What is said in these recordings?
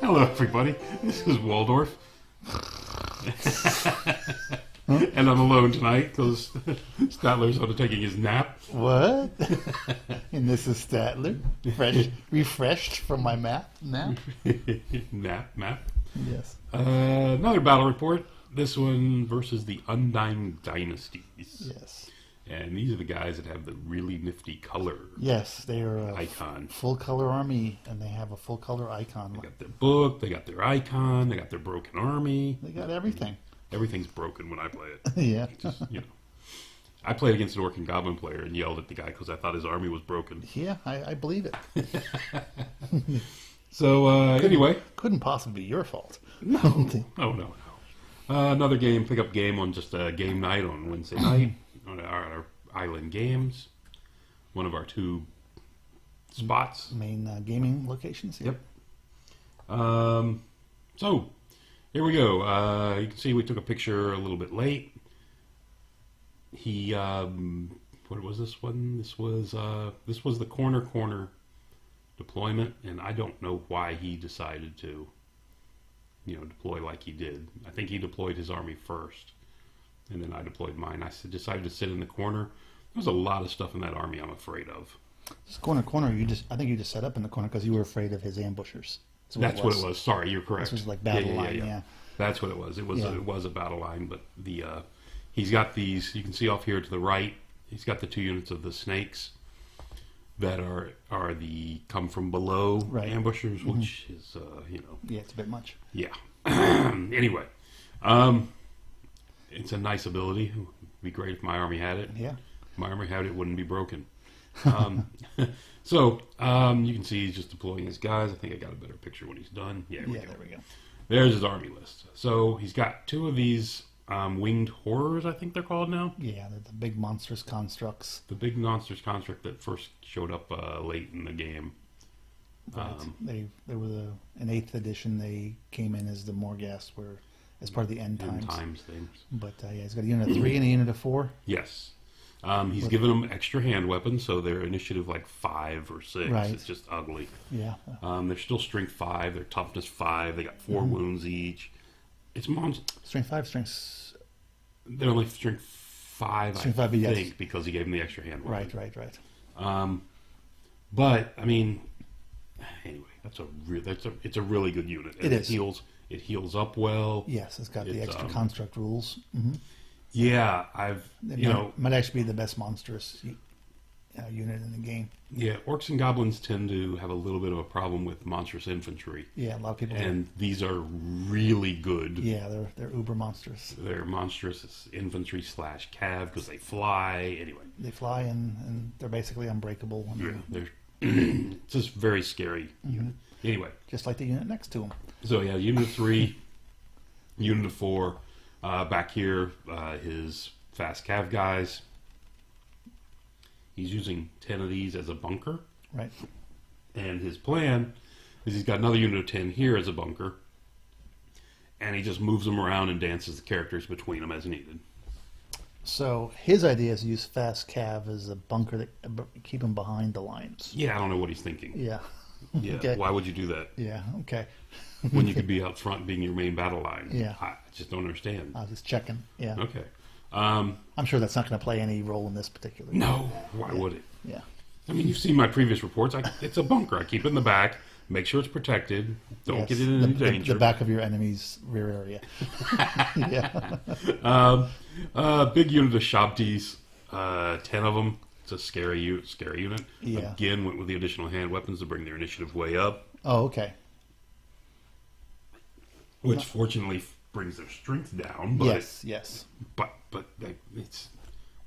Hello, everybody. This is Waldorf. And I'm alone tonight because Statler's undertaking his nap. What? And this is Statler, refreshed from my nap. Nap. Yes. Another battle report. This one versus the Undying Dynasties. Yes. And these are the guys that have the really nifty color. Yes, they are a icon. Full color army, and they have a full color icon. They got their book, they got their icon, they got their broken army. They got everything. Everything's broken when I play it. Yeah. Just, I played against an Orc and Goblin player and yelled at the guy because I thought his army was broken. Yeah, I believe it. So, anyway. Couldn't possibly be your fault. No. Another pickup game on just a game night on Wednesday night on our island games. One of our two spots. Main gaming locations. Yep. So, here we go. You can see we took a picture a little bit late. He, what was this one? This was the corner deployment, and I don't know why he decided to, deploy like he did. I think he deployed his army first, and then I deployed mine. I decided to sit in the corner. There's a lot of stuff in that army I'm afraid of. This corner, I think you just set up in the corner because you were afraid of his ambushers. That's what it was. Sorry, you're correct. This was like battle line, yeah. That's what it was. It was a battle line, but he's got these. You can see off here to the right. He's got the 2 units of the snakes that are the come from below ambushers, which is Yeah, it's a bit much. Yeah. Anyway, it's a nice ability. It would be great if my army had it. Yeah. If my army had it, wouldn't be broken. So you can see he's just deploying his guys. I think I got a better picture when he's done. Yeah, there we go. There's his army list. So he's got 2 of these winged horrors, I think they're called now. Yeah, they're the big monstrous constructs. The big monstrous construct that first showed up late in the game. Right. They were in 8th edition. They came in as the Morghast, as part of the end times things. But he's got a unit of 3 and a unit of 4. Yes. He's given them extra hand weapons, so they're initiative like 5 or 6. Right. It's just ugly. Yeah. They're still strength 5. They're toughness 5. They got 4 wounds each. It's strength 5, strength. They're only strength 5, strength I 5, think, yes. because he gave them the extra hand weapon. Right. But I mean, anyway, it's a really good unit. It is. It heals up well. Yes, it's got the extra construct rules. Mm-hmm. Yeah, might actually be the best monstrous unit in the game. Yeah, Orcs and Goblins tend to have a little bit of a problem with monstrous infantry. Yeah, a lot of people and these are really good. Yeah, they're uber monstrous. They're monstrous infantry / cav because they fly. Anyway, they fly and they're basically unbreakable. They're it's just very scary unit. Anyway, just like the unit next to them. So yeah, unit of 3, unit of 4. Back here, his fast cav guys. He's using 10 of these as a bunker. Right. And his plan is he's got another unit of 10 here as a bunker. And he just moves them around and dances the characters between them as needed. So his idea is to use fast cav as a bunker to keep him behind the lines. Yeah, I don't know what he's thinking. Yeah. Yeah. Okay. Why would you do that? Yeah. Okay. When you could be out front being your main battle line. Yeah. I just don't understand. I was just checking. Yeah. Okay. I'm sure that's not going to play any role in this particular game. No. Why would it? Yeah. I mean, you've seen my previous reports. It's a bunker. I keep it in the back. Make sure it's protected. Don't get it in any danger. The back of your enemy's rear area. Yeah. Big unit of Shabtis. 10 of them. It's a scary unit. Yeah. Again, went with the additional hand weapons to bring their initiative way up. Oh, okay. Which fortunately brings their strength down. But yes. But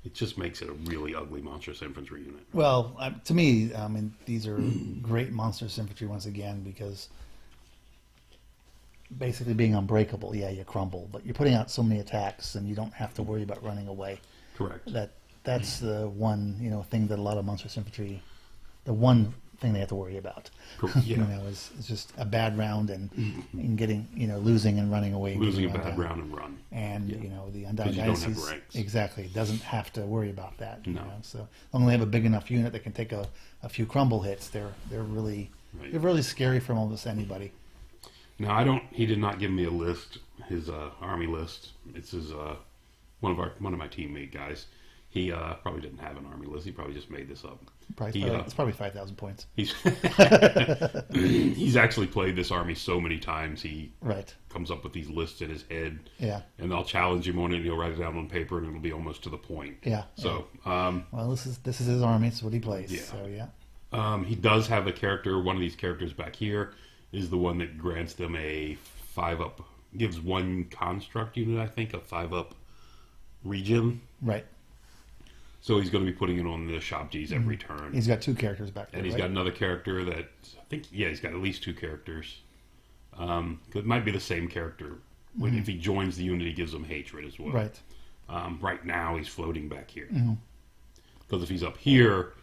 it just makes it a really ugly monstrous infantry unit. Well, to me, I mean, these are great monstrous infantry once again because basically being unbreakable, yeah, you crumble, but you're putting out so many attacks and you don't have to worry about running away. Correct. That's the one thing that a lot of monstrous infantry, the one thing they have to worry about. Yeah. Is just a bad round and getting losing and running away. Losing a bad round and run. And the Undying Dynasties exactly doesn't have to worry about that. No. So as long as they have a big enough unit that can take a few crumble hits, they're really scary from almost anybody. Now I don't. He did not give me a list. His army list. It's his one of my teammate guys. He probably didn't have an army list. He probably just made this up. It's probably 5,000 points. He's actually played this army so many times. He comes up with these lists in his head. Yeah. And I'll challenge him on it, and he'll write it down on paper, and it'll be almost to the point. Yeah. So, well, this is his army. It's what he plays. Yeah. So yeah. He does have a character. One of these characters back here is the one that grants them a 5-up. Gives one construct unit, I think, a 5-up regen. Right. So he's going to be putting it on the shop Gs every turn. He's got 2 characters back there. And he's got another character that I think, he's got at least 2 characters. It might be the same character. If he joins the unit, he gives them hatred as well. Right. Right now, he's floating back here. Because if he's up here,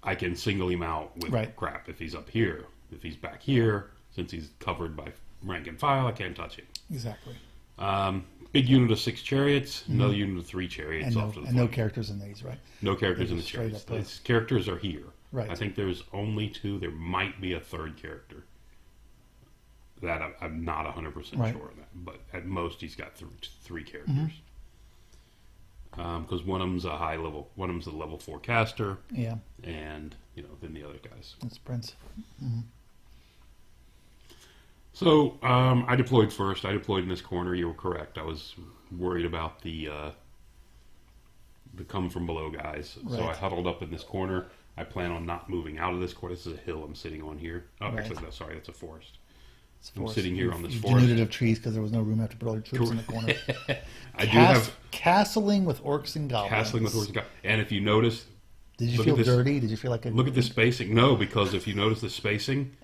I can single him out with crap. If he's up here, if he's back here, since he's covered by rank and file, I can't touch him. Exactly. Big unit of 6 chariots, another unit of 3 chariots off to the no characters in these, right? No characters in the chariots. These characters are here. Right. I think there's only 2. There might be a 3rd character. That I'm not 100% sure of that. But at most, he's got 3 characters. Because one of them's a high level, one of them's a level 4 caster. Yeah. And, then the other guys. That's Prince. So, I deployed first. I deployed in this corner. You were correct. I was worried about the come from below guys. So I huddled up in this corner. I plan on not moving out of this corner. This is a hill I'm sitting on here. Oh, actually, no, sorry, that's a forest. I'm sitting here on this forest. You denuded of trees because there was no room to put all your troops in the corner. I do have castling with orcs and goblins. Castling with orcs and goblins. And if you notice, did you feel dirty? Did you feel like look at the spacing? No, because if you notice the spacing,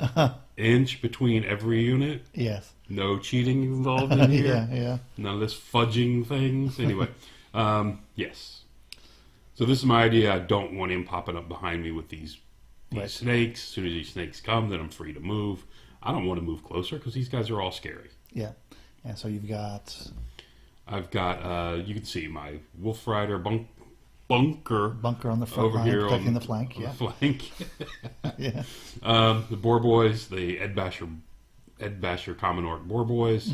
inch between every unit. Yes. No cheating involved in here. Yeah. None of this fudging things. Anyway, yes. So this is my idea. I don't want him popping up behind me with these snakes. As soon as these snakes come, then I'm free to move. I don't want to move closer because these guys are all scary. Yeah. And so you've got... I've got, you can see my Wolf Rider bunker on the front over line, here protecting on the flank. The flank. Yeah. The Boar Boys, the Ed Basher Common Orc Boar Boys,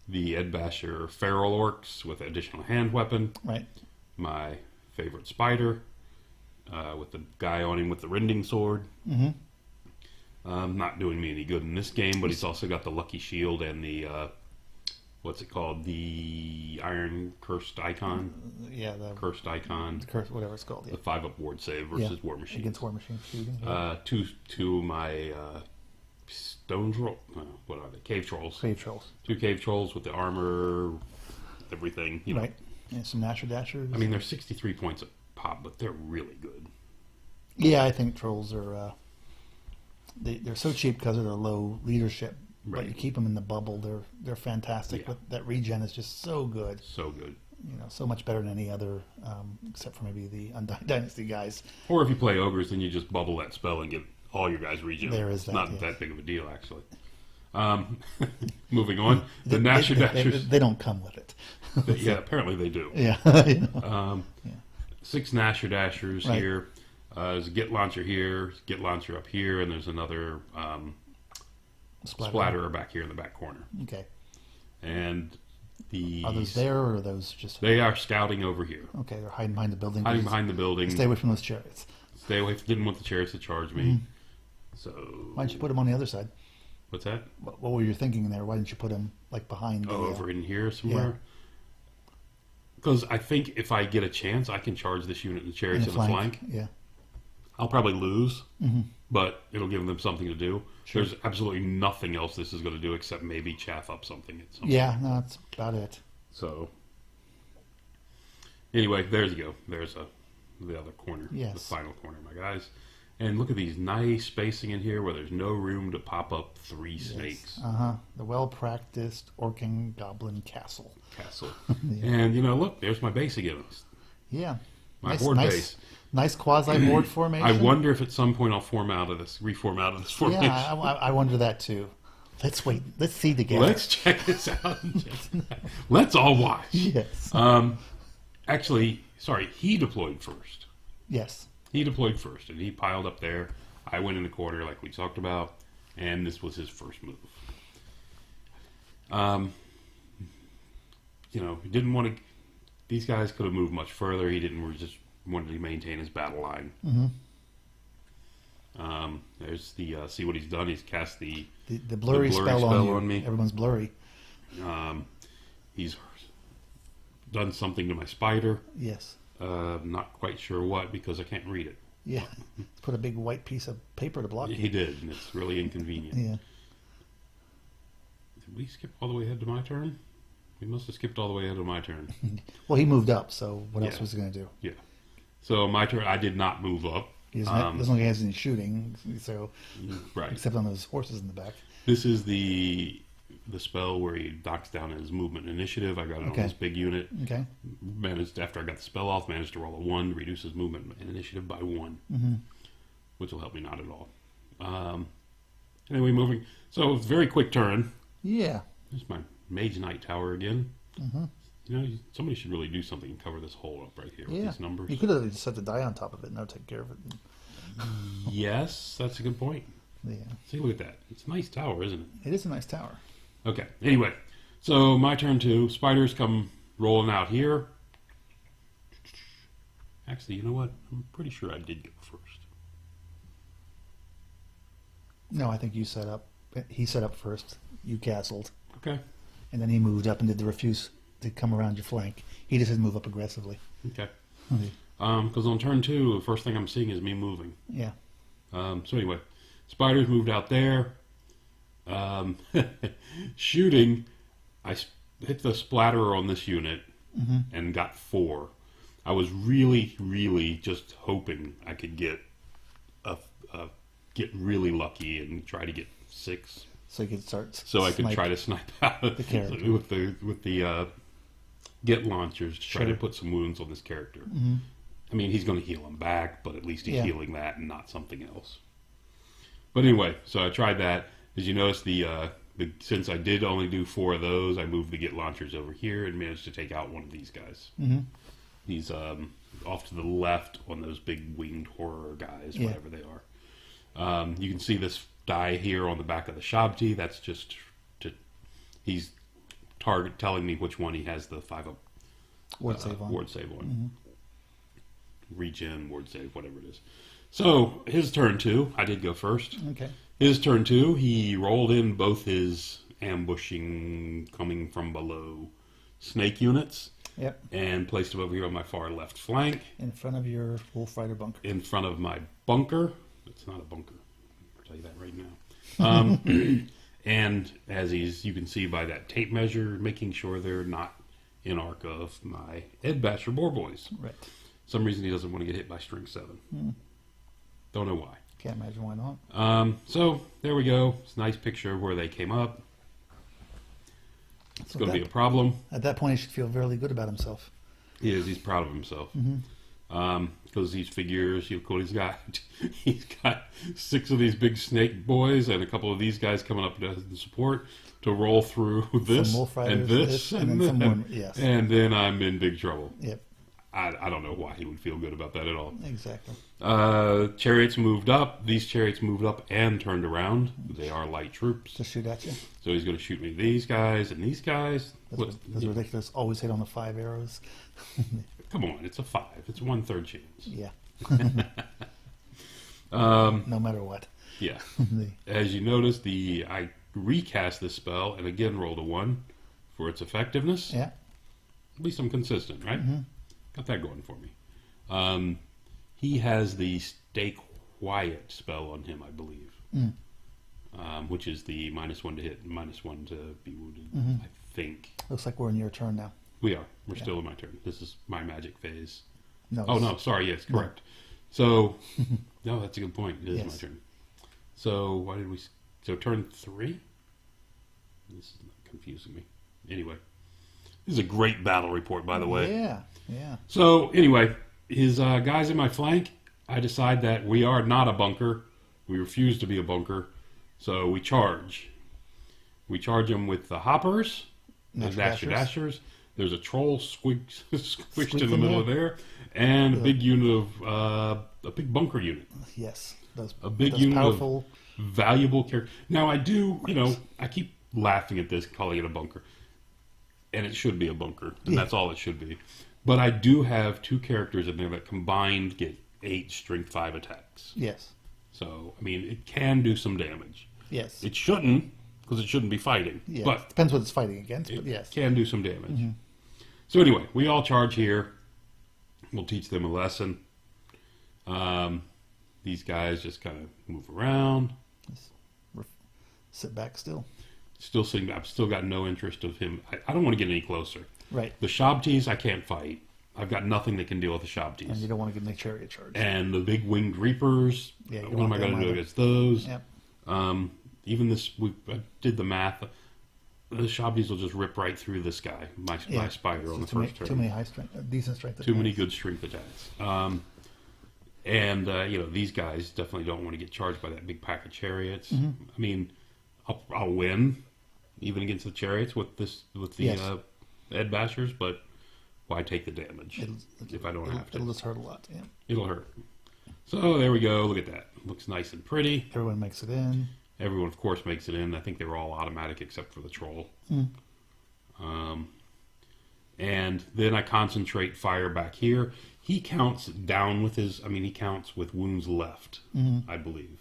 the Ed Basher Feral Orcs with additional hand weapon. Right. My favorite Spider with the guy on him with the rending sword. Not doing me any good in this game, but he's also got the Lucky Shield and the what's it called? The Iron Cursed Icon. Yeah, the Cursed Icon. The curse, whatever it's called. Yeah. The 5-up ward save versus War Machine. Against War Machine shooting. Yeah. Two of my stone troll. What are they? Cave trolls. Cave trolls. 2 cave trolls with the armor, everything. You know. And some Nasher Dashers. I mean, they're 63 points a pop, but they're really good. Yeah, I think trolls are. They're so cheap because of their low leadership. Right. But you keep them in the bubble, they're fantastic. Yeah. That regen is just so good. So good. So much better than any other, except for maybe the Undying Dynasty guys. Or if you play ogres, then you just bubble that spell and get all your guys regen. There is that. It's not that big of a deal, actually. Moving on, the Nasher Dashers. They don't come with it. Yeah, apparently they do. Yeah. 6 Nasher Dashers here. There's a Git Launcher here, Git Launcher up here, and there's another Splatterer back here in the back corner. Okay. And are those there, or are those just... They are scouting over here. Okay, they're hiding behind the building. Hiding behind the building. Stay away from those chariots. Stay away. Didn't want the chariots to charge me. So... Why didn't you put them on the other side? What's that? What were you thinking there? Why didn't you put them behind? Over in here somewhere? Because I think if I get a chance, I can charge this unit in the chariots in the flank. Yeah. I'll probably lose, but it'll give them something to do. Sure. There's absolutely nothing else this is going to do except maybe chaff up something at some point. Yeah, no, that's about it. So, anyway, there you go. There's the other corner, the final corner, my guys. And look at these nice spacing in here where there's no room to pop up 3 snakes. The well-practiced Orc and Goblin Castle. And, look, there's my base again. Yeah. My board base. Nice quasi-board formation. I wonder if at some point I'll reform out of this formation. Yeah, I wonder that too. Let's wait. Let's see together. Let's check this out. Let's all watch. Yes. Actually, sorry, he deployed first. Yes. He deployed first, and he piled up there. I went in the corner like we talked about, and this was his first move. He didn't want to. These guys could have moved much further. He didn't. Just wanted to maintain his battle line. Mm-hmm. There's the see what he's done. He's cast the blurry spell on me. Everyone's blurry. He's done something to my spider. Yes. Not quite sure what because I can't read it. Yeah. Put a big white piece of paper to block it. He did, and it's really inconvenient. Yeah. Did we skip all the way ahead to my turn? We must have skipped all the way ahead to my turn. Well, he moved up, so what else was he going to do? Yeah. So my turn, I did not move up. He doesn't look like he has any shooting, so right. Except on those horses in the back. This is the spell where he knocks down his movement initiative. I got it on this big unit. Okay. Managed after I got the spell off, managed to roll a 1, reduce his movement and initiative by 1, which will help me not at all. Anyway, moving. So it's a very quick turn. Yeah. There's my Mage Knight Tower again. Somebody should really do something and cover this hole up right here with these numbers. You could have just set the die on top of it and now take care of it. Yes, that's a good point. Yeah. See, look at that. It's a nice tower, isn't it? It is a nice tower. Okay. Anyway, so my turn 2. Spiders come rolling out here. Actually, you know what? I'm pretty sure I did go first. No, I think you set up. He set up first. You castled. Okay. And then he moved up and did the refuse to come around your flank. He just didn't move up aggressively. Okay. Because on turn 2, the first thing I'm seeing is me moving. Yeah. So anyway, spiders moved out there. Shooting, I hit the splatter on this unit and got 4. I was really, really just hoping I could get really lucky and try to get 6. So you could start. So I could try to snipe out the character with the get launchers to try to put some wounds on this character. I mean, he's going to heal him back, but at least he's healing that and not something else. But anyway, so I tried that. As you notice, since I did only do 4 of those, I moved the get launchers over here and managed to take out one of these guys. He's off to the left on those big winged horror guys, whatever they are. You can see this die here on the back of the Shabti. That's just he's telling me which one he has the 5-up ward save on. Regen, ward save, whatever it is. So his turn 2. I did go first. Okay. His turn 2. He rolled in both his ambushing coming from below snake units. Yep. And placed them over here on my far left flank. In front of your Wolf Rider bunker. In front of my bunker. It's not a bunker. I'll tell you that right now. And as you can see by that tape measure, making sure they're not in arc of my Ed Basher Boar Boys. Right. Some reason he doesn't want to get hit by string 7. Don't know why. Can't imagine why not. So there we go. It's a nice picture of where they came up. It's going to be a problem. At that point, he should feel really good about himself. He is. He's proud of himself. Because these figures, look what he's got. He's got 6 of these big snake boys and a couple of these guys coming up to support to roll through this and this and then some more. Yes. And then I'm in big trouble. Yep. I don't know why he would feel good about that at all. Exactly. Chariots moved up. These chariots moved up and turned around. They are light troops. To shoot at you. So he's going to shoot me these guys and these guys. That's ridiculous. Always hit on the 5 arrows. Come on, it's a 5. It's 1/3 chance. Yeah. No matter what. Yeah. As you notice, I recast this spell and again rolled a 1 for its effectiveness. Yeah. At least I'm consistent, right? Got that going for me. He has the Stay Quiet spell on him, I believe. Which is the -1 to hit and -1 to be wounded, I think. Looks like we're in your turn now. We are. We're still in my turn. This is my magic phase. No. Oh, no. Sorry. Yes, correct. So, no, that's a good point. It is my turn. So, why did we... So, turn 3? This is confusing me. Anyway. This is a great battle report, by the way. Yeah, yeah. So, anyway, his guys in my flank, I decide that we are not a bunker. We refuse to be a bunker. So, we charge. We charge them with the hoppers, the dashers. There's a troll squished in the middle of there, and a big unit of a big bunker unit. Yes, a big unit of valuable characters. Now I do, I keep laughing at this, calling it a bunker. And it should be a bunker. And that's all it should be. But I do have 2 characters in there that combined get 8 strength 5 attacks. Yes. So, I mean, it can do some damage. Yes. It shouldn't, because it shouldn't be fighting. Yeah. But depends what it's fighting against, but it yes. can do some damage. So anyway, we all charge here. We'll teach them a lesson. These guys just kind of move around. Just sit back still. Still sitting. I've still got no interest of him. I don't want to get any closer. Right. The Shabtis I can't fight. I've got nothing that can deal with the Shabtis. And you don't want to get any chariot charge. And the big winged reapers. Yeah, what am I going to do against those? Yep. Even this, I did the math. The Shabtis will just rip right through this guy, my spider, on the first turn. Too many high strength, decent strength attacks. Too many good strength attacks. And these guys definitely don't want to get charged by that big pack of chariots. I mean, I'll win even against the chariots with the Ed Bashers, but why take the damage if I don't have to? It'll just hurt a lot. Yeah. It'll hurt. So there we go. Look at that. Looks nice and pretty. Everyone makes it in. Everyone, of course, makes it in. I think they were all automatic except for the troll. And then I concentrate fire back here. He counts down with he counts with wounds left, I believe.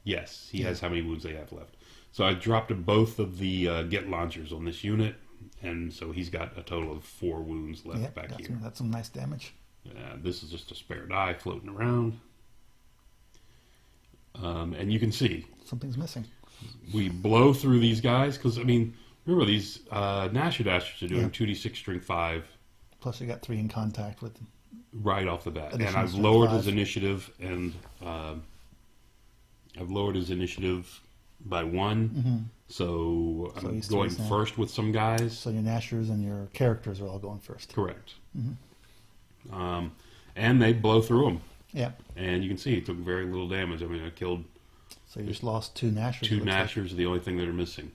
Yes, he has how many wounds they have left. So I dropped both of the get launchers on this unit, and so he's got a total of 4 wounds left back here. That's some nice damage. This is just a spare die floating around. And you can see something's missing. We blow through these guys because, remember these Nasher Dashers are doing 2d6 strength 5. Plus you got 3 in contact with them. Right off the bat. And I've lowered his initiative, and I've lowered his initiative by 1. So I'm going first with some guys. So your Nashers and your characters are all going first. Correct. And they blow through them. Yeah. And you can see it took very little damage. I killed... So you just lost 2 Nashers. 2 Nashers are the only thing that are missing.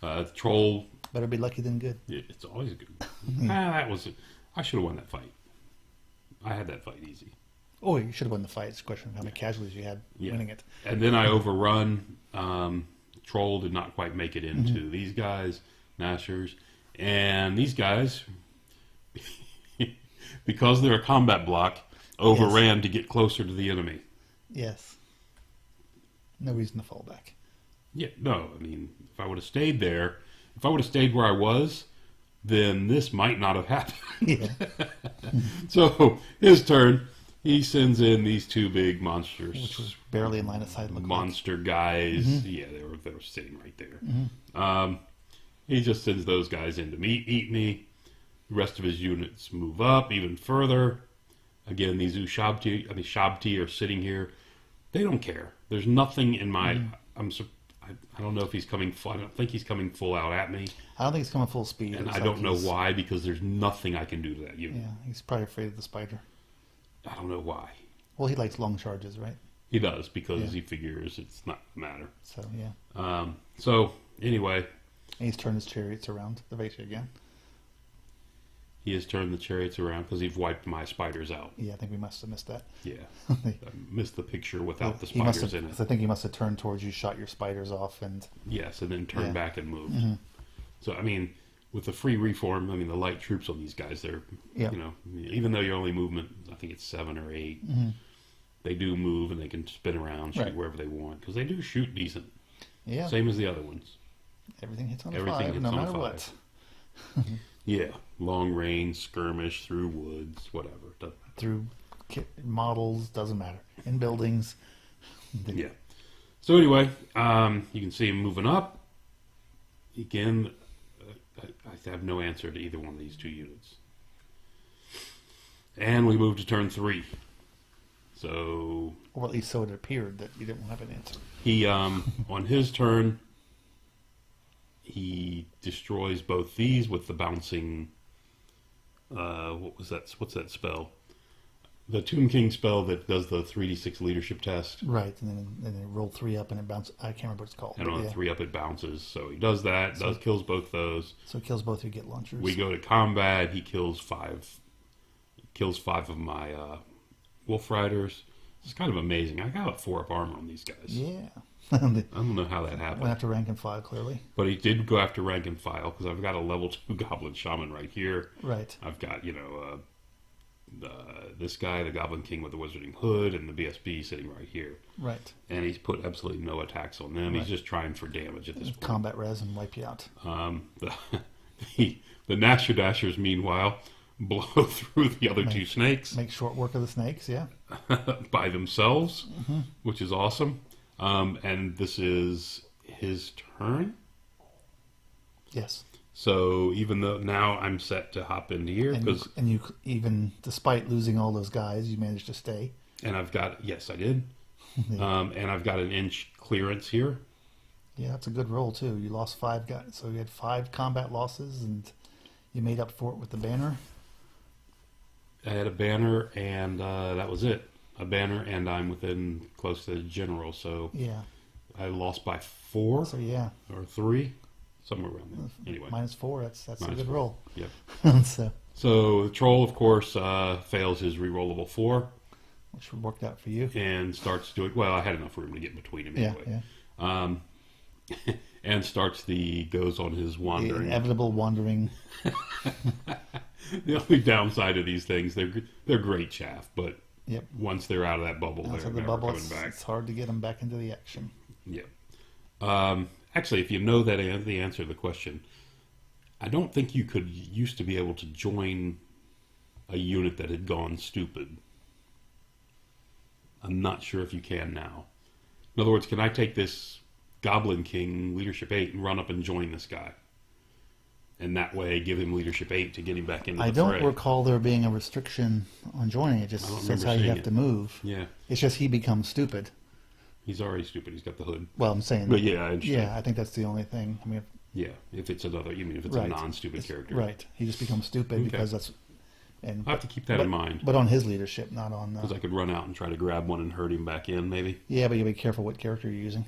The troll... Better be lucky than good. It's always good. I should have won that fight. I had that fight easy. Oh, you should have won the fight. It's a question of how many casualties you had winning it. And then I overrun. Troll did not quite make it into these guys, Nashers. And these guys, because they're a combat block, overran to get closer to the enemy. Yes. No reason to fall back. Yeah, no. If I would have stayed there, if I would have stayed where I was, then this might not have happened. Yeah. So, his turn. He sends in these 2 big monsters. Which was barely in line of sight. Monster guys. Yeah, they were sitting right there. He just sends those guys in to eat me. The rest of his units move up even further. Again, these Shabti are sitting here. They don't care. There's nothing in my... I don't know if he's coming full... I don't think he's coming full out at me. I don't think he's coming full speed. And I don't know why, because there's nothing I can do to that unit. Yeah, he's probably afraid of the spider. I don't know why. Well, he likes long charges, right? He does, because he figures it's not a matter. So, yeah. So, anyway... And he's turned his chariots around the base again. He has turned the chariots around because he's wiped my spiders out. Yeah, I think we must have missed that. Yeah. I missed the picture without the spiders in it. I think he must have turned towards you, shot your spiders off, and... Yes, and then turned back and moved. So, with the free reform, the light troops on these guys, they're, even though your only movement, I think it's 7 or 8, they do move and they can spin around, shoot wherever they want, because they do shoot decent. Yeah. Same as the other ones. Everything hits on a 5, no matter what. Yeah, long range, skirmish, through woods, whatever. Through models, doesn't matter. In buildings. Yeah. So anyway, you can see him moving up. Again, I have no answer to either one of these 2 units. And we move to turn 3. So... Or at least so it appeared that you didn't have an answer. He, on his turn... He destroys both these with the bouncing... What's that spell? The Tomb King spell that does the 3d6 leadership test. Right, and then they roll 3 up and it bounces. I can't remember what it's called. And on 3 up it bounces. So he does that. Kills both those. So it kills both your get launchers. We go to combat. He kills 5. Kills 5 of my Wolf Riders. It's kind of amazing. I got a 4-up armor on these guys. Yeah. I don't know how that happened. Went after rank and file, clearly. But he did go after rank and file, because I've got a level 2 Goblin Shaman right here. Right. I've got, this guy, the Goblin King with the Wizarding Hood, and the BSB sitting right here. Right. And he's put absolutely no attacks on them. Right. He's just trying for damage at this point. Combat res and wipe you out. The Nasher Dashers, meanwhile, blow through the other 2 snakes. Make short work of the snakes, yeah. By themselves, which is awesome. And this is his turn. Yes. So even though now I'm set to hop into here, and you even despite losing all those guys, you managed to stay. And I've got I did. Yeah. And I've got an inch clearance here. Yeah, that's a good roll too. You lost 5 guys, so you had 5 combat losses, and you made up for it with the banner. I had a banner, and that was it. A banner, and I'm within close to the general, so yeah, I lost by 4. So yeah, or 3, somewhere around there. Anyway, -4. That's a good 4. roll. Yep. So the troll, of course, fails his rerollable 4, which worked out for you, and starts doing well. I had enough room to get between him anyway. Yeah. And goes on his wandering. The inevitable wandering. The only downside of these things, they're great chaff, but yep. Once they're out of that bubble, they're never coming back. It's hard to get them back into the action. Yep. Actually, if you know the answer to the question, I don't think you used to be able to join a unit that had gone stupid. I'm not sure if you can now. In other words, can I take this Goblin King, Leadership 8, and run up and join this guy? And that way give him Leadership 8 to get him back into the fray. I don't recall there being a restriction on joining. It just says how you have to move. Yeah. It's just he becomes stupid. He's already stupid. He's got the hood. Well, I'm saying... But yeah, I understand. Yeah, I think that's the only thing. I mean... Yeah, if it's another... You mean if it's a non-stupid character. Right. He just becomes stupid because that's... And I have to keep that in mind. But on his leadership, not on... Because I could run out and try to grab one and hurt him back in, maybe. Yeah, but you got to be careful what character you're using.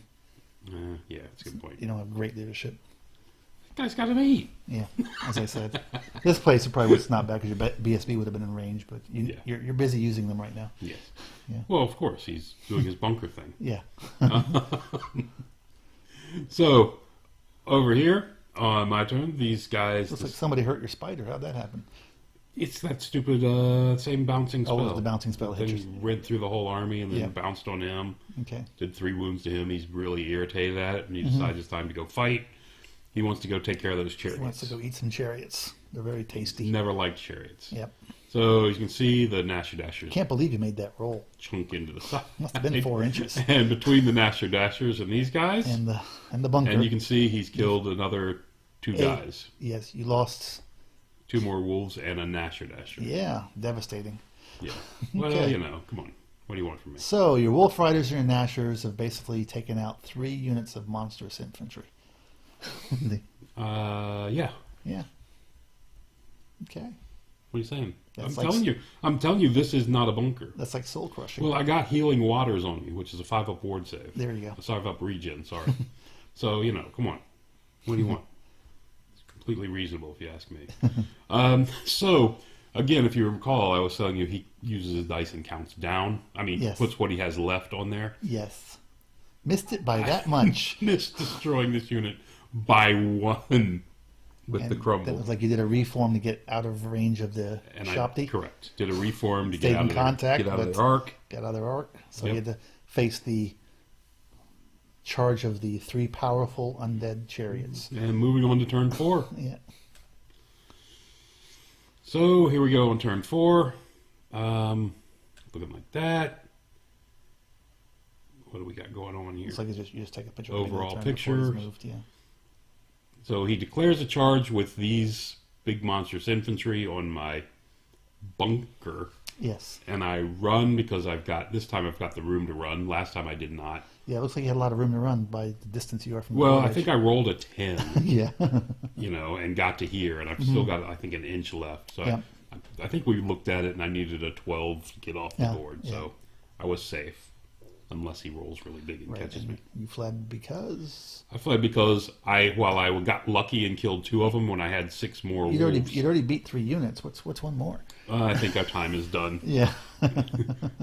Yeah, that's a good point. You don't have great leadership. Guy's got to eat. Yeah, as I said. This place probably was not bad because your BSB would have been in range, but you're busy using them right now. Yes. Yeah. Well, of course, he's doing his bunker thing. Yeah. So, over here, on my turn, these guys... Looks like somebody hurt your spider. How'd that happen? It's that stupid same bouncing spell. Oh, it was the bouncing spell. Then read through the whole army and then bounced on him. Okay. Did 3 wounds to him. He's really irritated at it, and he decides it's time to go fight. He wants to go take care of those chariots. He wants to go eat some chariots. They're very tasty. Never liked chariots. Yep. So you can see the Nasher Dashers. Can't believe you made that roll. Chunk into the side. Must have been 4 inches. And between the Nasher Dashers and these guys, and the bunker, and you can see he's killed another 2 guys. Yes, you lost 2 more wolves and a Nasher Dasher. Yeah, devastating. Yeah. Well, come on. What do you want from me? So your Wolf Riders and your Nashers have basically taken out 3 units of monstrous infantry. Yeah. Yeah. Okay. What are you saying? That's I'm telling you, this is not a bunker. That's like soul crushing. Well, I got Healing Waters on me, which is a 5-up ward save. There you go. A 5-up regen. Sorry. So come on. What do you want? It's completely reasonable if you ask me. So again, if you recall, I was telling you he uses his dice and counts down. I mean, puts what he has left on there. Yes. Missed it by that much. Missed destroying this unit by 1 with the crumble. That was like you did a reform to get out of range of the Shopti. Correct. Did a reform to get out of their arc. Get out of their arc. So you had to face the charge of the 3 powerful undead chariots. And moving on to turn 4. Yeah. So here we go on turn 4. Looking like that. What do we got going on here? It's like you just take a picture. Overall picture. Moved, yeah. So he declares a charge with these big monstrous infantry on my bunker. Yes. And I run because this time I've got the room to run. Last time I did not. Yeah, it looks like you had a lot of room to run by the distance you are from the Well, village. I think I rolled a 10. Yeah. And got to here, and I've still got, I think, an inch left. So I think we looked at it, and I needed a 12 to get off the board. So I was safe. unless he rolls really big and Right. catches me. You fled because I fled because I got lucky and killed 2 of them when I had 6 more you'd wolves. already beat 3 units. What's one more? I think our time is done. Yeah.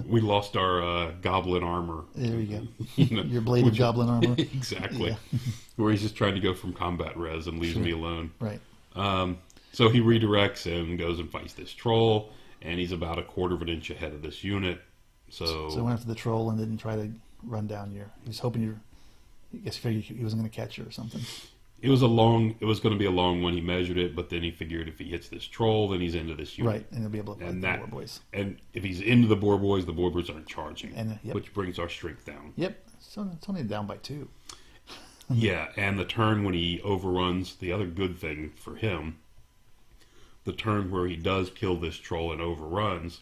We lost our goblin armor. There you go. You know, Your bladed goblin armor. Exactly. Yeah. Where he's just trying to go from combat res and leaves me alone. Right. So he redirects and goes and fights this troll, and he's about 1/4 of an inch ahead of this unit. So went after the troll and didn't try to run down your. He was hoping you. I guess he figured he wasn't going to catch you or something. it was going to be a long one. He measured it, but then he figured if he hits this troll, then he's into this unit. Right, and he'll be able to fight the boar boys. And if he's into the boar boys aren't charging, And, yep. which brings our strength down. Yep, so it's only down by 2. Yeah, and the turn when he overruns, the other good thing for him, the turn where he does kill this troll and overruns,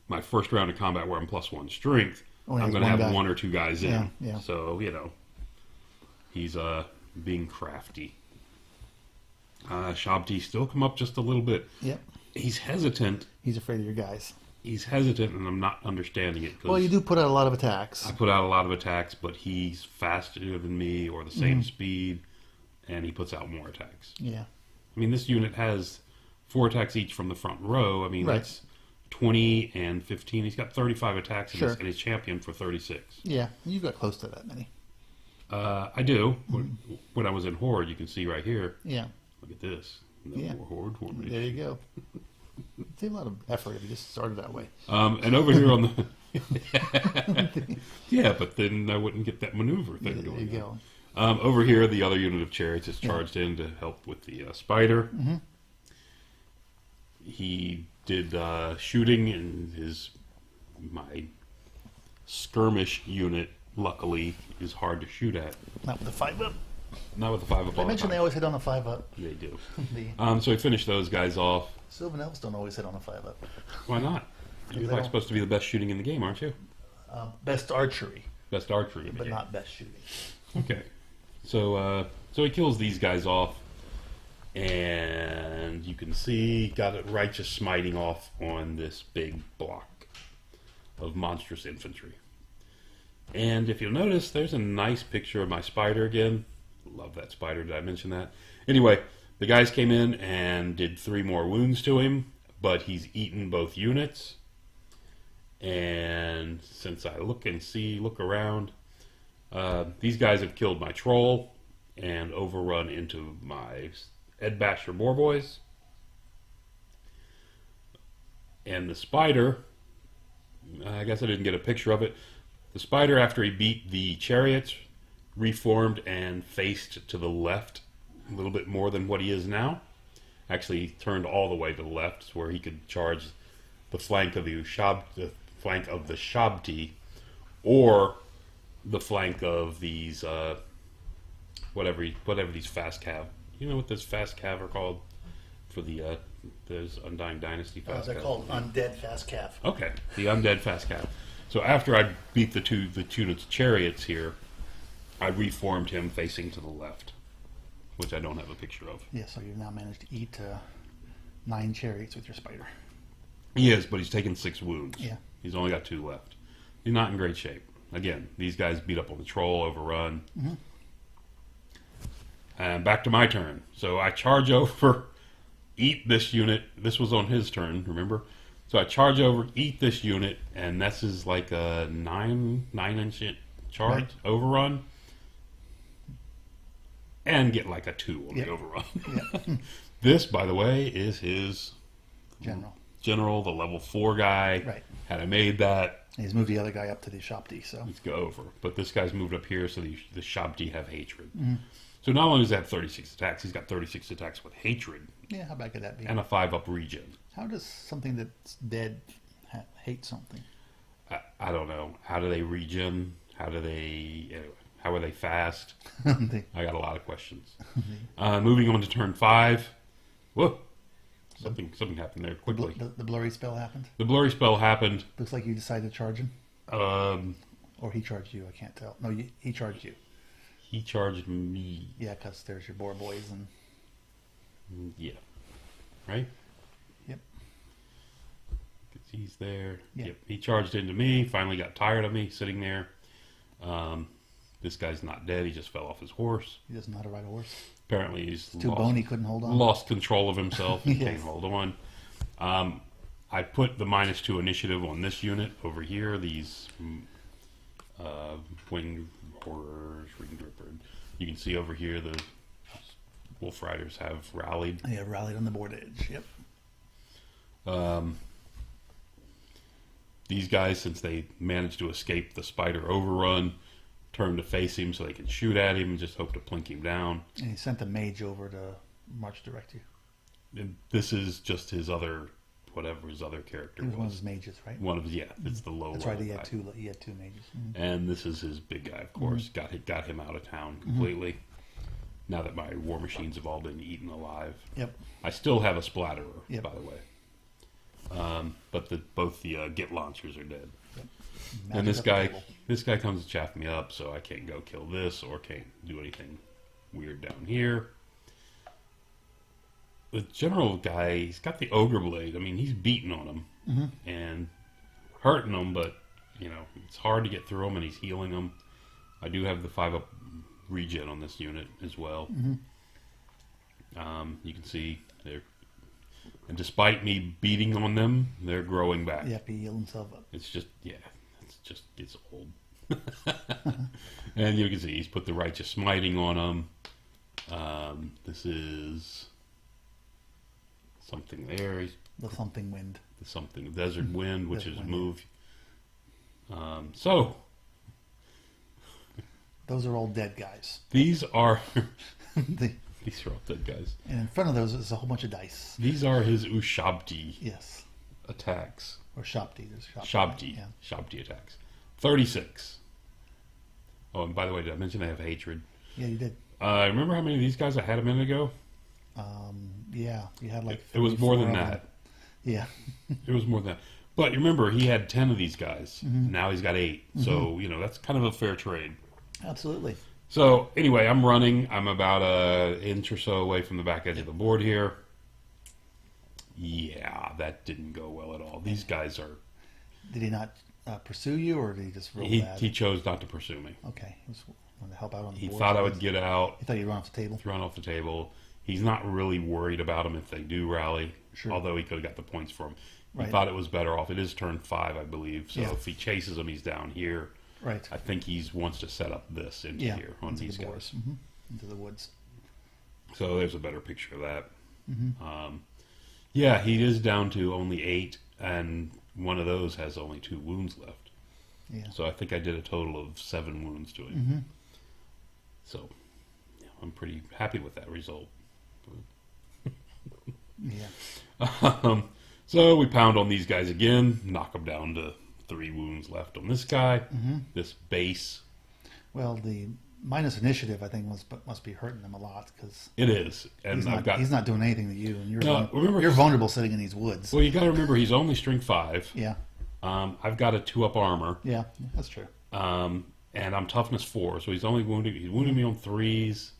my first round of combat where I'm +1 strength, I'm going to have 1 or 2 guys in. Yeah. So, he's being crafty. Shabti still come up just a little bit. Yep. He's hesitant. He's afraid of your guys. He's hesitant, and I'm not understanding it. Well, you do put out a lot of attacks. I put out a lot of attacks, but he's faster than me or the same speed, and he puts out more attacks. Yeah. I mean, this unit has 4 attacks each from the front row. I mean, that's 20 and 15. He's got 35 attacks, Sure. and he's champion for 36. Yeah, you've got close to that many. I do. When I was in Horde, you can see right here. Yeah. Look at this. No Yeah. more Horde formation. There you go. Take a lot of effort if you just started that way. And over here on the... Yeah, but then I wouldn't get that maneuver thing There going. you go. Over here, the other unit of chariots is charged in to help with the spider. Mm-hmm. He did shooting in my skirmish unit. Luckily, is hard to shoot at. Not with the 5-up. Not with the 5-up. I mentioned they always hit on a 5-up. They do. The So he finished those guys off. Sylvan Elves don't always hit on a 5-up. Why not? You're like supposed to be the best shooting in the game, aren't you? Best archery, Best archery in the but game. not best shooting. Okay. So he kills these guys off, and you can see got it righteous smiting off on this big block of monstrous infantry. And if you'll notice, there's a nice picture of my spider again. Love that spider. Did I mention that? Anyway, the guys came in and did 3 more wounds to him, but he's eaten both units. And since I look around, these guys have killed my troll and overrun into my Ed Basher boar boys. And the spider, I guess I didn't get a picture of it. The spider, after he beat the chariots, reformed and faced to the left a little bit more than what he is now. Actually, he turned all the way to the left, where he could charge the flank of the Shabti, or the flank of these whatever these fast cav. You know what those fast cav are called for the those Undying Dynasty fast They're cav? called undead fast calf. Okay, the undead fast cav. So after I beat the two units chariots here, I reformed him facing to the left, which I don't have a picture of. Yeah, so you've now managed to eat 9 chariots with your spider. He is, but he's taken 6 wounds. Yeah. He's only got 2 left. He's not in great shape. Again, these guys beat up on the troll, overrun. Mm-hmm. And back to my turn. So I charge over, eat this unit. This was on his turn, remember? So I charge over, eat this unit, and this is like a 9-inch charge Right. overrun. And get like a 2 on Yep. the overrun. Yep. This, by the way, is his General, the level 4 guy. Right. Had I made that, he's moved the other guy up to the Shabti, so let's go over. But this guy's moved up here, so the Shabti have hatred. Mm-hmm. So not only does he have 36 attacks, he's got 36 attacks with hatred yeah, how bad could that be? and a 5-up regen. How does something that's dead hate something? I don't know. How do they regen? Anyway, how are they fast? They- I got a lot of questions. Moving on to turn 5. Whoa. Something happened there quickly. the blurry spell happened. The blurry spell happened. Looks like you decided to charge him, or he charged you. I can't tell. No, he charged you. He charged me. Yeah, because there's your boar boys and Yeah. Right? yep. He's there. Yeah. Yep. He charged into me. Finally got tired of me sitting there. This guy's not dead. He just fell off his horse. He doesn't know how to ride a horse. Apparently he's Too bony, couldn't hold on. Lost control of himself and Yes. can't hold on. I put the -2 initiative on this unit over here. These winged horrors, ring dripper. You can see over here the Wolf Riders have rallied. They have rallied on the board edge. Yep. These guys, since they managed to escape the spider overrun, turn to face him so they can shoot at him and just hope to plink him down. And he sent a mage over to march direct you. And this is just his other, whatever his other character He was. was one of his mages, right? One of it's the low. That's right. He guy. had two. He had two mages. And this is his big guy, of course. Got him out of town completely. Now that my war machines have all been eaten alive. Yep. I still have a splatterer, Yep. by the way. But both the Git launchers are dead. Yep. And Magic up the table. this guy comes to chaff me up, so I can't go kill this or can't do anything weird down here. The general guy, he's got the ogre blade. I mean, he's beating on him and hurting him, but it's hard to get through him, and he's healing him. I do have the 5-up regen on this unit as well. You can see and despite me beating on them, they're growing back. Yep. He healed himself up. It's just gets old. And you can see he's put the righteous smiting on him. This is something there. The something wind. The desert wind, which Desert is wind, moved. So Those are all dead guys. these are The, these are all dead guys. and in front of those is a whole bunch of dice. These are his Ushabti Yes. attacks. Or Shopti. There's Shabti. Yeah. Shabti attacks. 36. Oh, and by the way, did I mention they have hatred? Yeah, you did. Remember how many of these guys I had a minute ago? Yeah, you had like. It was more 34 than of that. them. Yeah. It was more than that. But remember, he had 10 of these guys. Now he's got 8. So, that's kind of a fair trade. Absolutely. So, anyway, I'm running. I'm about an inch or so away from the back edge of the board here. Yeah, that didn't go well at all. These guys are... Did he not pursue you, or did he just roll bad? He chose not to pursue me. Okay, he was wanted to help out on the He board. thought I would get out, He thought you'd run off the table. run off the table. He's not really worried about them if they do rally, Sure. although he could have got the points for them. He Right. thought it was better off. It is turn 5, I believe. So Yeah. if he chases them, he's down here. Right. I think he wants to set up this into Yeah. here on into these the guys. boars. Into the woods. So there's a better picture of that. Yeah, he is down to only 8, and one of those has only 2 wounds left. Yeah. So I think I did a total of 7 wounds to him. So I'm pretty happy with that result. Yeah. So we pound on these guys again, knock them down to 3 wounds left on this guy. This base. Well, the minus initiative, I think, must be hurting him a lot because It is. And he's not doing anything to you, and you're No, remember- you're vulnerable sitting in these woods. Well, you got to remember he's only strength 5. Yeah. I've got a 2-up armor. Yeah. That's true. And I'm toughness 4, so he's wounded me on 3s.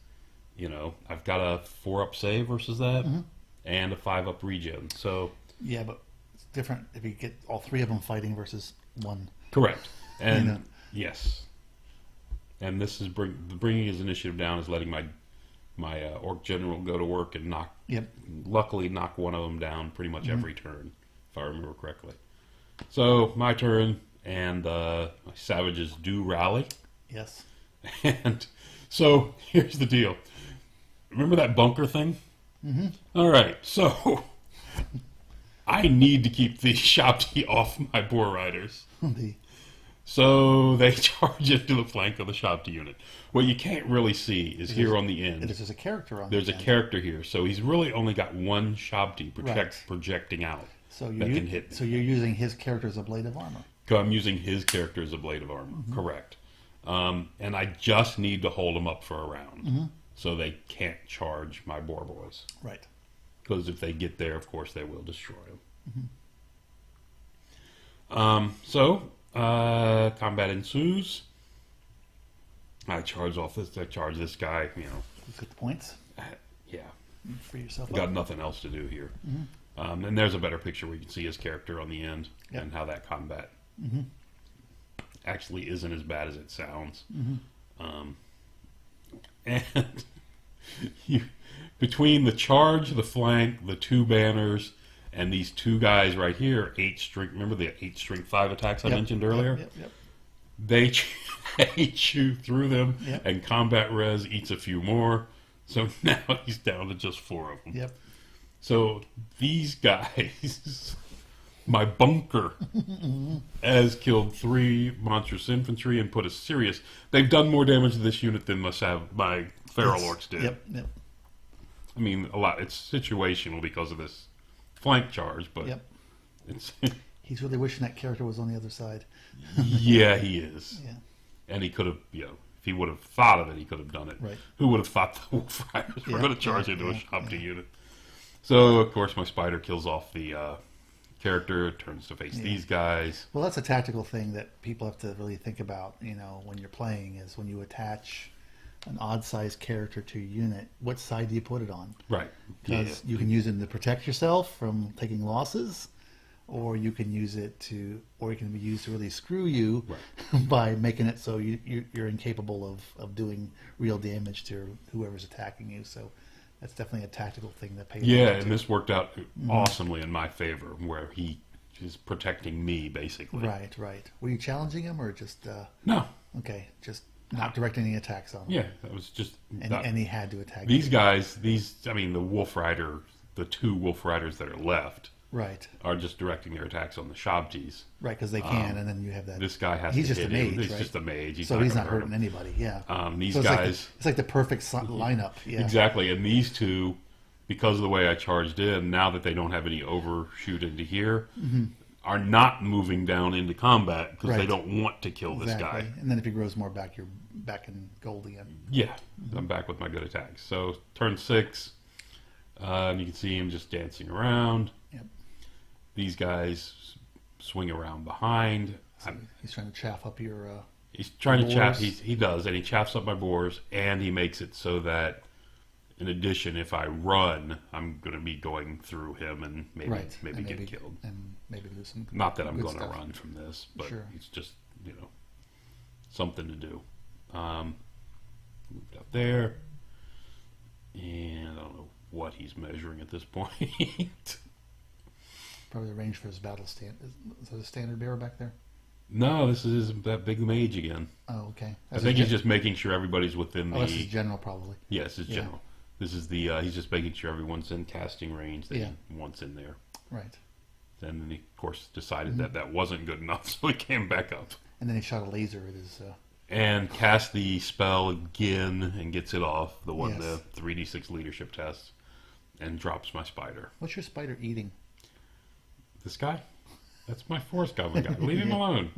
I've got a 4-up save versus that, and a 5-up regen. So Yeah, but it's different if you get all 3 of them fighting versus 1. correct, and You know. yes, and this is bringing his initiative down is letting my orc general go to work and luckily knock one of them down pretty much every turn, if I remember correctly. So my turn, and my savages do rally. Yes. And so here's the deal. Remember that bunker thing? All right, so I need to keep the Shopti off my boar riders. So they charge into the flank of the Shopti unit. What you can't really see is here on the end. There's a character on There's a the end. character here. So he's really only got one Shopti Right. projecting out So that can hit me. So you're using his character as a blade of armor. I'm using his character as a blade of armor. Correct. And I just need to hold them up for a round. So they can't charge my boar boys. Right. Because if they get there, of course, they will destroy them. Combat ensues. I charge this guy, Let's get the points yeah. for yourself. Got nothing else to do here. And there's a better picture where you can see his character on the end and how that combat actually isn't as bad as it sounds. And between the charge, the flank, the 2 banners, and these 2 guys right here, 8-string. Remember the 8-string 5 attacks I mentioned earlier? They chew through them, and combat res eats a few more. So now he's down to just 4 of them. So these guys, my bunker, has killed 3 monstrous infantry and put a serious. They've done more damage to this unit than my feral orcs did. I mean, a lot. It's situational because of this flank charge, but it's. He's really wishing that character was on the other side. Yeah, he is. And he could have, if he would have thought of it, he could have done it. Who would have thought the Wolf Riders were going to charge into a Shabti unit? So, of course, my spider kills off the character, turns to face these guys. Well, that's a tactical thing that people have to really think about, when you're playing, is when you attach an odd-sized character to your unit, what side do you put it on? Right. Because you can use it to protect yourself from taking losses, or you can use it or it can be used to really screw you by making it so you're incapable of doing real damage to whoever's attacking you. So that's definitely a tactical thing that pays. Yeah, and this worked out awesomely in my favor, where he is protecting me basically. Right. Were you challenging him or just? No. Okay, just not directing any attacks on him. Yeah, that was just. And he had to attack. These guys, the Wolf Rider, the 2 Wolf Riders that are left. Are just directing their attacks on the Shabtis. Right, because they can, and then you have that. This guy has he's to just hit a mage, him. He's right? just a mage. He's he's not hurting anybody, These so guys... It's like the perfect lineup, Exactly, and these 2, because of the way I charged in, now that they don't have any overshoot into here, are not moving down into combat because they don't want to kill this guy. And then if he grows more back, you're back in gold again. Yeah, I'm back with my good attacks. So, turn 6, and you can see him just dancing around. These guys swing around behind. So he's trying to chaff up your. He's trying to chaff. He does, and he chaffs up my boars, and he makes it so that, in addition, if I run, I'm going to be going through him and maybe get killed, and maybe lose some. Not that I'm going to run from this, but it's just something to do. Moved up there, and I don't know what he's measuring at this point. Probably the range for his battle stand. Is there a standard bearer back there? No, this is that big mage again. Oh, okay. I think he's just making sure everybody's within the... this is general, probably. Yes, it's general. This is the... he's just making sure everyone's in casting range that he wants in there. Right. And then he, of course, decided that wasn't good enough, so he came back up. And then he shot a laser at his... And cast the spell again and gets it off, the 3d6 leadership test, and drops my spider. What's your spider eating? This guy? That's my forest goblin guy. Leave him alone.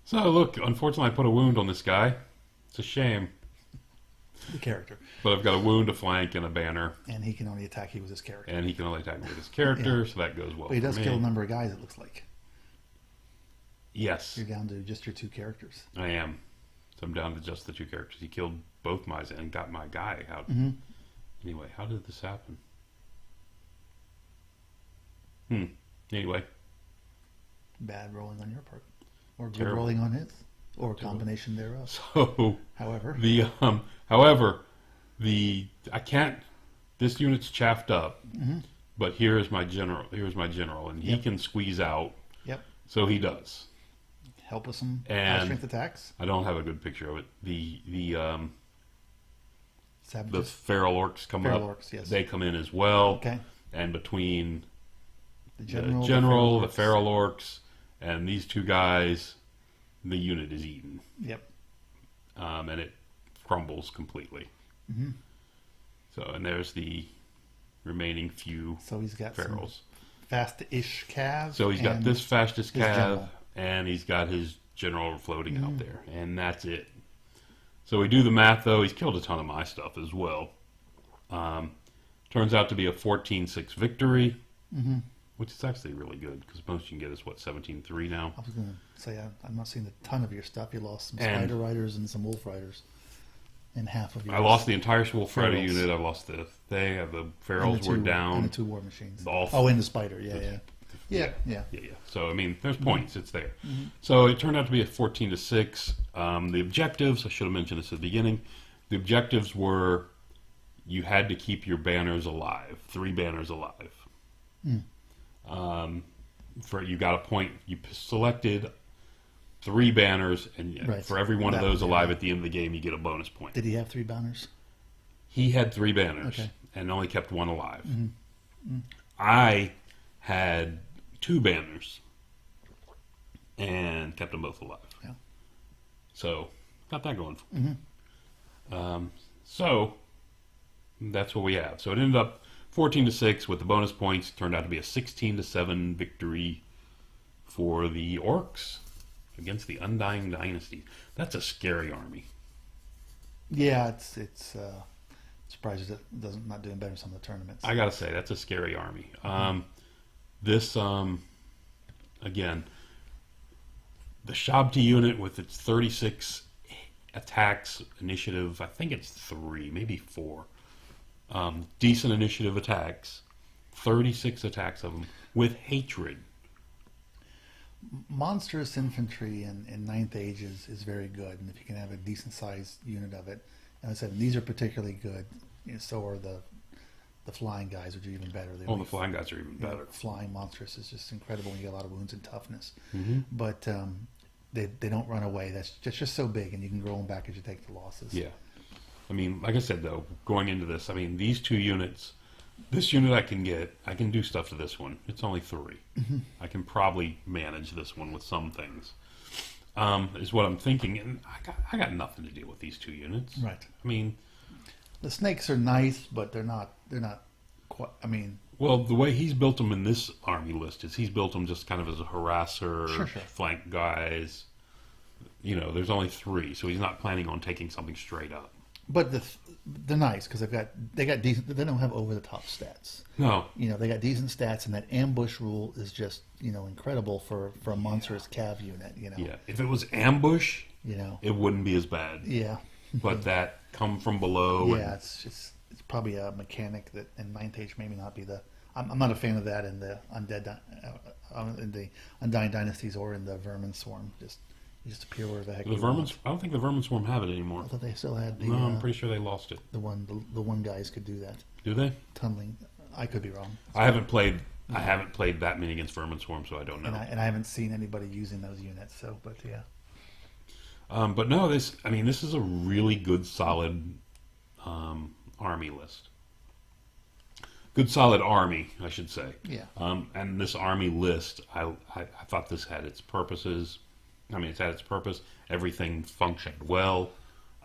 So, look, unfortunately I put a wound on this guy. It's a shame. The character. But I've got a wound, a flank, and a banner. And he can only attack you with his character. And he can only attack me with his character, so that goes well. But he does kill a number of guys, it looks like. Yes. You're down to just your 2 characters. I am. So I'm down to just the 2 characters. He killed both my and got my guy out. Anyway, how did this happen? Anyway. Bad rolling on your part. Or good rolling on his. Or a combination thereof. So however I can't, this unit's chaffed up. But here's my general, and he can squeeze out. So he does. Help with some high strength attacks. I don't have a good picture of it. The Savages. feral orcs come up. Orcs, yes. They come in as well. Okay. And between the general, the feral orcs, and these 2 guys, the unit is eaten. And it crumbles completely. So, and there's the remaining few he's got ferals. Fast-ish cav. So he's got this fastest cav, and he's got his general floating out there, and that's it. So we do the math, though. He's killed a ton of my stuff as well. Turns out to be a 14-6 victory, which is actually really good, because most you can get is, 17-3 now? I was going to say, I'm not seeing a ton of your stuff. You lost some Spider Riders and some Wolf Riders. and half of your. I lost the entire Wolfreda ferals. unit. I lost the thing. The And ferals the were two- down. And the 2 war machines. All- Oh, and the spider. Yeah. Yeah. Yeah. So I mean, there's points. It's there. Mm-hmm. So it turned out to be a 14-6. The objectives. I should have mentioned this at the beginning. The objectives were you had to keep your banners alive. 3 banners alive. For you got a point. You selected 3 banners, and Right. for every one of That those was- alive at the end of the game, you get a bonus point. Did he have 3 banners? He had 3 banners Okay. and only kept 1 alive. Mm-hmm. I had 2 banners and kept them both alive. Yeah. So got that going. Mm-hmm. So that's what we have. So it ended up 14-6 with the bonus points. Turned out to be a 16-7 victory for the Orcs against the Undying Dynasties. That's a scary army. Yeah, it's surprised it doesn't not doing better in some of the tournaments. I gotta say, that's a scary army. This again, the Shabti unit with its 36 attacks initiative. I think it's 3, maybe 4. Decent initiative attacks. 36 attacks of them with hatred. Monstrous infantry in Ninth Age is very good, and if you can have a decent sized unit of it, and I said these are particularly good. So are the flying guys, which are even better. The flying guys are even better. Flying monstrous is just incredible when you get a lot of wounds and toughness. Mm-hmm. But they don't run away. That's just so big, and you can grow them back as you take the losses. Yeah. I mean, like I said, though, going into this, I mean, these 2 units, this unit I can do stuff to this one. It's only 3. Mm-hmm. I can probably manage this one with some things, is what I'm thinking. And I got nothing to deal with these 2 units. Right. I mean, The snakes are nice, but they're not quite. I mean, well, the way he's built them in this army list is he's built them just kind of as a harasser, Sure. flank guys. There's only 3, so he's not planning on taking something straight up. but they're nice because they got decent. They don't have over the top stats. No. They got decent stats, and that ambush rule is just incredible for a monstrous cav unit. Yeah. If it was ambush, Yeah. it wouldn't be as bad. Yeah. But that come from below. Yeah, it's probably a mechanic that in Ninth Age maybe not be the. I'm not a fan of that in the in the Undying Dynasties or in the Vermin Swarm. You just appear where the heck. The you Vermin. want. I don't think the Vermin Swarm have it anymore. I thought they still had the. No, I'm pretty sure they lost it. the one guys could do that Do they? tunneling. I could be wrong. I haven't played that many against Vermin Swarm, so I don't know. And I haven't seen anybody using those units. So, but yeah. But no, this is a really good, solid army list. Good, solid army, I should say. Yeah. And this army list, I thought this had its purposes. I mean, it's had its purpose. Everything functioned well.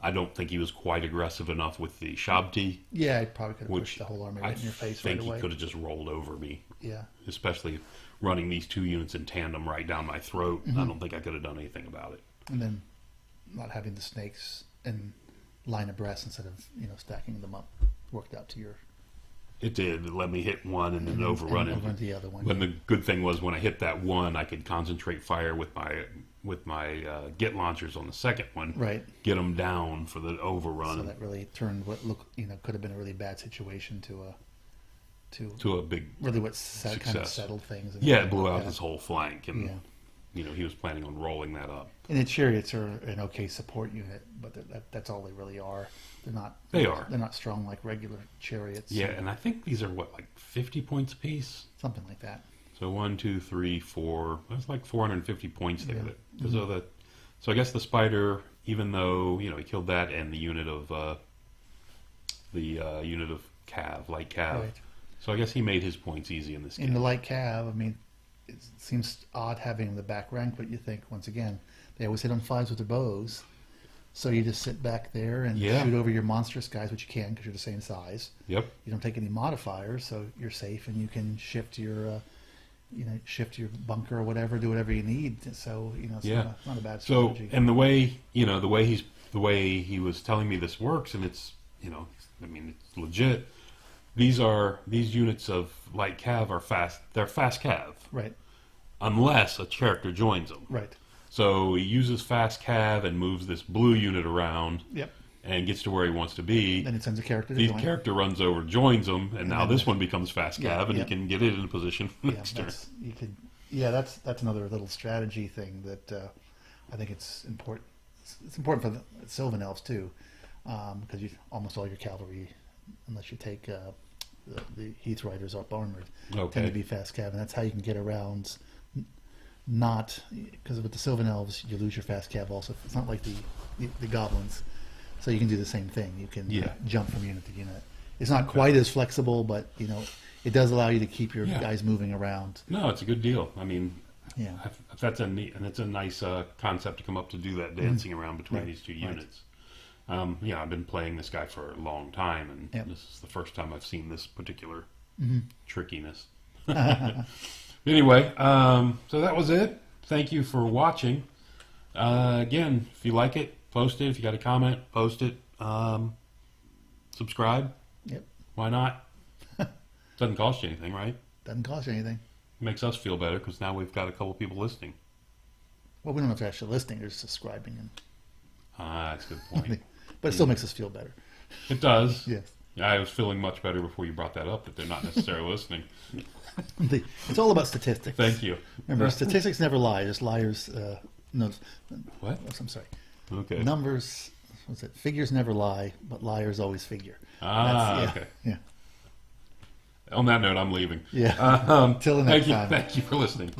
I don't think he was quite aggressive enough with the Shabti. Yeah, I probably could have Which pushed the whole army right in your face right I think away. he could have just rolled over me. Yeah. Especially running these 2 units in tandem right down my throat. Mm-hmm. I don't think I could have done anything about it. And then not having the snakes in line abreast instead of stacking them up worked out to your. It did. It let me hit one and then overrun it. Overrun the other one. But the good thing was when I hit that one, I could concentrate fire with my get launchers on the second one. Right. Get them down for the overrun. So that really turned what looked could have been a really bad situation to a big really what kind of success. settled things. And Yeah, it everything blew like out that. his whole flank, and Yeah. he was planning on rolling that up. And the chariots are an okay support unit, but that's all they really are. They're not. They are. They're not strong like regular chariots. Yeah, and I think these are like 50 points apiece. Something like that. So 1, 2, 3, 4. That's like 450 points there. Yeah. So I guess the spider, even though he killed that and the unit of cav, light cav. Right. So I guess he made his points easy in this game. In the light cav, I mean, it seems odd having the back rank, but you think once again they always hit on 5s with their bows. So you just sit back there and shoot over your monstrous guys, which you can because you're the same size. Yep. You don't take any modifiers, so you're safe, and you can shift your, bunker or whatever, do whatever you need. So it's not a bad strategy. So and the way he was telling me this works, and it's it's legit. These units of light cav are fast. They're fast cav, Right. unless a character joins them. Right. So he uses fast cav and moves this blue unit around. Yep. and gets to where he wants to be, Then it sends a character to the join. character runs over, joins him, and now then this one becomes fast cav, Yeah, and yeah. he can get it in a position Yeah, next turn. that's another little strategy thing that I think it's important. It's important for the Sylvan Elves too, because almost all your cavalry, unless you take the Heath Riders up armored, Okay. tend to be fast cav, and that's how you can get around. Not because with the Sylvan Elves, you lose your fast cav also. It's not like the goblins, so you can do the same thing. You can Yeah. jump from unit to unit. It's not quite as flexible, but it does allow you to keep your Yeah. guys moving around. No, it's a good deal. I mean, Yeah. that's a neat, and it's a nice concept to come up to do that dancing around between Right, these two right. units. I've been playing this guy for a long time, and Yep. this is the first time I've seen this particular Mhm. trickiness. Anyway, so that was it. Thank you for watching. Again, if you like it, post it. If you got a comment, post it. Subscribe. Yep. Why not? Doesn't cost you anything, right? Doesn't cost you anything. Makes us feel better because now we've got a couple people listening. Well, we don't have to actually listening; they're just subscribing, That's a good point. but it still makes us feel better. It does. Yes. I was feeling much better before you brought that up, that they're not necessarily listening. It's all about statistics. Thank you. Remember, statistics never lie. Just liars. No, What? I'm sorry. Okay. Numbers. What's it? Figures never lie, but liars always figure. Okay. Yeah. On that note, I'm leaving. Yeah. Till the next Thank you. time. Thank you for listening.